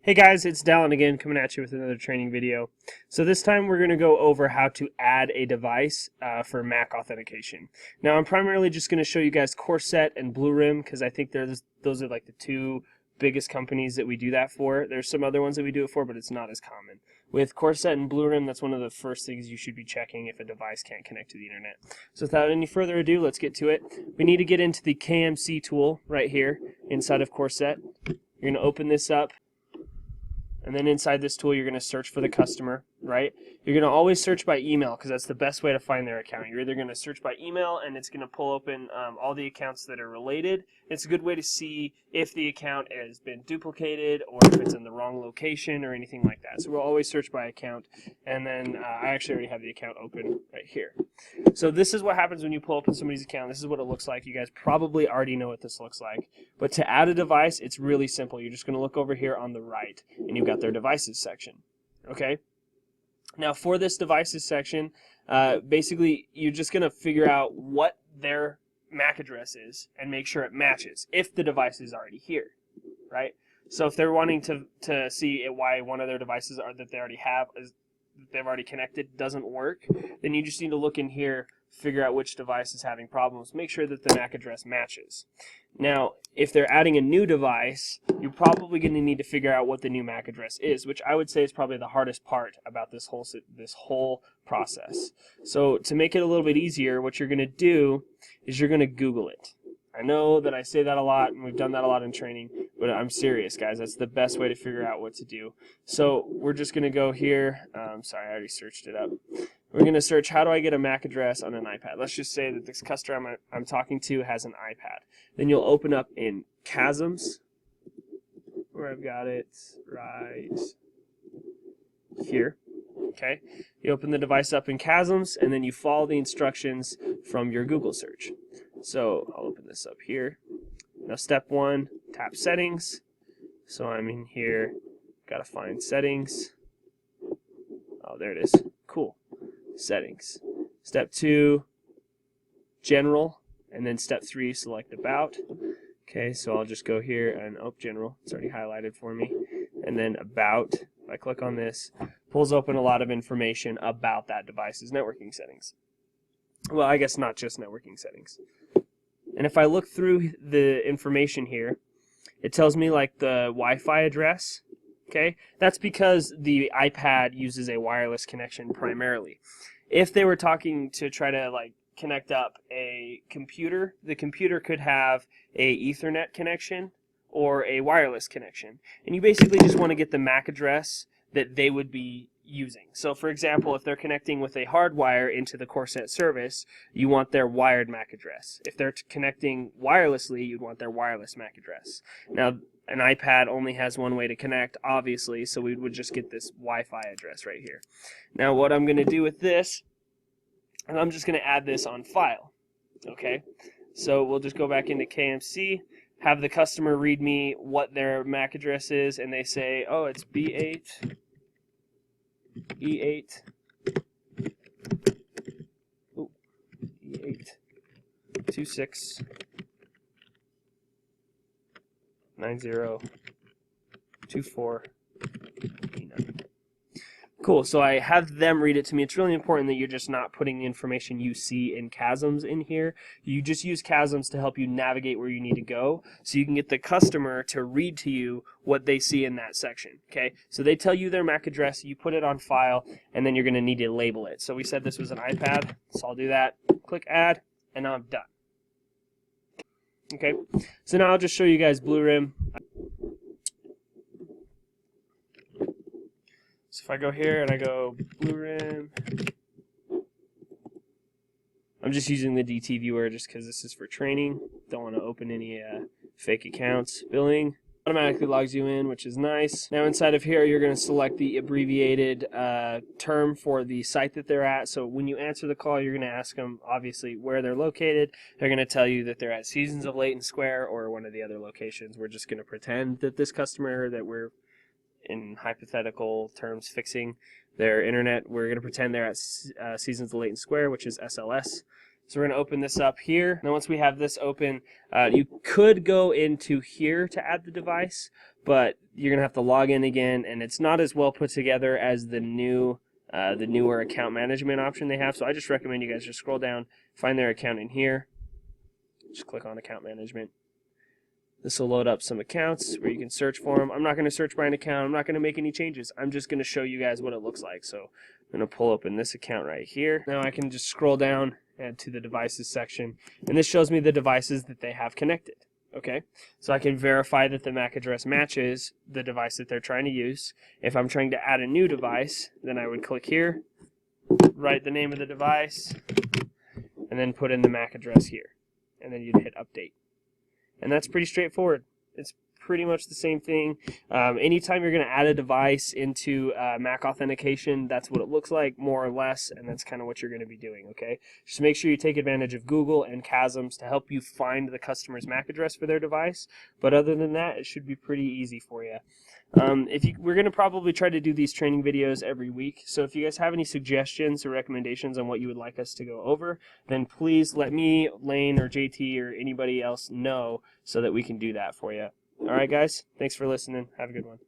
Hey guys, it's Dallin again coming at you with another training video. So this time we're going to go over how to add a device for Mac authentication. Now I'm primarily just going to show you guys Corset and Blue Rim because I think those are like the two biggest companies that we do that for. There's some other ones that we do it for, but it's not as common. With Corset and Blue Rim, that's one of the first things you should be checking if a device can't connect to the internet. So without any further ado, let's get to it. We need to get into the KMC tool right here inside of Corset. You're going to open this up. And then inside this tool, you're going to search for the customer, right? You're going to always search by email because that's the best way to find their account. You're either going to search by email and it's going to pull open all the accounts that are related. It's a good way to see if the account has been duplicated or if it's in the wrong location or anything like that. So we'll always search by account. And then I actually already have the account open right here. So this is what happens when you pull open somebody's account. This is what it looks like. You guys probably already know what this looks like. But to add a device, it's really simple. You're just going to look over here on the right, and you've got their devices section. Okay? Now for this devices section, basically you're just going to figure out what their MAC address is and make sure it matches if the device is already here, right? So if they're wanting to see why one of their devices that they already have they've already connected doesn't work, then you just need to look in here, figure out which device is having problems, make sure that the MAC address matches. Now, if they're adding a new device, you're probably going to need to figure out what the new MAC address is, which I would say is probably the hardest part about this whole process. So to make it a little bit easier, what you're going to do is you're going to Google it. I know that I say that a lot, and we've done that a lot in training, but I'm serious, guys. That's the best way to figure out what to do. So we're just going to go here. Sorry, I already searched it up. We're going to search, how do I get a MAC address on an iPad? Let's just say that this customer I'm talking to has an iPad. Then you'll open up in Chasms, where I've got it right here. Okay, you open the device up in Chasms, and then you follow the instructions from your Google search. So I'll open this up here. Now step one, tap settings. So I'm in here, gotta find settings. Oh, there it is. Cool. Settings. Step two, general, and then step three, select about. Okay, so I'll just go here and general. It's already highlighted for me. And then about. If I click on this, pulls open a lot of information about that device's networking settings. Well, I guess not just networking settings. And if I look through the information here, it tells me like the Wi-Fi address. Okay, that's because the iPad uses a wireless connection primarily. If they were talking to try to like connect up a computer, the computer could have a Ethernet connection or a wireless connection. And you basically just want to get the MAC address that they would be using. So for example, if they're connecting with a hard wire into the Corset service, you want their wired MAC address. If they're connecting wirelessly, you'd want their wireless MAC address. Now, an iPad only has one way to connect, obviously, so we would just get this Wi-Fi address right here. Now what I'm going to do with this, and I'm just going to add this on file. Okay, so we'll just go back into KMC, have the customer read me what their MAC address is, and they say, oh, it's B8, E8, E8, 26, 90, 24, E9. Cool, so I have them read it to me. It's really important that you're just not putting the information you see in Chasms in here. You just use Chasms to help you navigate where you need to go so you can get the customer to read to you what they see in that section. Okay, so they tell you their MAC address, you put it on file, and then you're going to need to label it. So we said this was an iPad, so I'll do that. Click Add, and now I'm done. Okay, so now I'll just show you guys Blue Rim. So if I go here and I go Blue Rim, I'm just using the DT viewer just because this is for training. Don't want to open any fake accounts. Billing automatically logs you in, which is nice. Now inside of here, you're going to select the abbreviated term for the site that they're at. So when you answer the call, you're going to ask them, obviously, where they're located. They're going to tell you that they're at Seasons of Leighton Square or one of the other locations. We're just going to pretend that this customer that we're in hypothetical terms fixing their internet, we're going to pretend they're at Seasons of Leighton Square, which is SLS. So we're going to open this up here. Now once we have this open, you could go into here to add the device, but you're going to have to log in again, and it's not as well put together as the newer account management option they have. So I just recommend you guys just scroll down, find their account in here, just click on account management. This will load up some accounts where you can search for them. I'm not going to search by an account. I'm not going to make any changes. I'm just going to show you guys what it looks like. So I'm going to pull open this account right here. Now I can just scroll down and to the devices section, and this shows me the devices that they have connected. Okay, so I can verify that the MAC address matches the device that they're trying to use. If I'm trying to add a new device, then I would click here, write the name of the device, and then put in the MAC address here, and then you'd hit update. And that's pretty straightforward. It's pretty much the same thing. Anytime you're going to add a device into MAC authentication, that's what it looks like, more or less, and that's kind of what you're going to be doing, okay? Just make sure you take advantage of Google and Chasms to help you find the customer's MAC address for their device, but other than that, it should be pretty easy for you. We're going to probably try to do these training videos every week, so if you guys have any suggestions or recommendations on what you would like us to go over, then please let me, Lane, or JT, or anybody else know so that we can do that for you. All right, guys, thanks for listening. Have a good one.